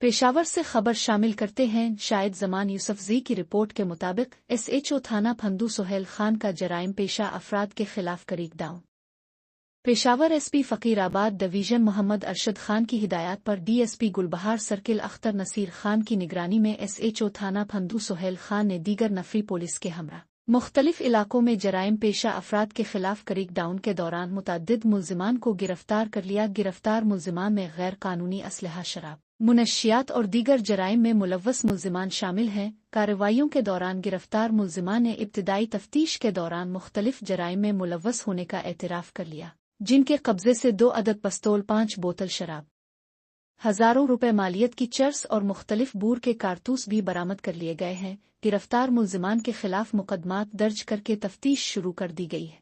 पेशावर से खबर शामिल करते हैं। शाहिद जमान यूसुफजई की रिपोर्ट के मुताबिक SHO थाना फंदू सुहेल खान का जराइम पेशा अफराद के खिलाफ क्रेकडाउन। पेशावर SP फकीराबाद डिवीजन मोहम्मद अरशद खान की हिदायत पर DSP गुलबहार सर्किल अख्तर नसीर खान की निगरानी में SHO थाना फंदू सुहेल खान ने दीगर नफरी पुलिस के हमरा मुख्तलिफ इलाकों में जराइम पेशा अफराद के खिलाफ क्रेकडाउन के दौरान मुतअद्दिद मुल्जिमान को गिरफ्तार कर लिया। गिरफ्तार मुल्जिमान में गैर कानूनी असलहा, शराब, मुनशियात और दीगर जराइम में मुलव्वस मुल्जिमान शामिल हैं। कार्रवाइयों के दौरान गिरफ्तार मुल्जिमान ने इब्तिदाई तफ्तीश के दौरान मुख्तलिफ जराइम में मुलव्वस होने का एतराफ़ कर लिया, जिनके कब्जे से 2 अदद पिस्तौल, 5 बोतल शराब, हजारों रुपए मालियत की चर्स और मुख्तलिफ बूर के कारतूस भी बरामद कर लिए गए हैं। गिरफ्तार मुल्जिमान के खिलाफ मुकदमात दर्ज करके तफ्तीश शुरू कर दी गई है।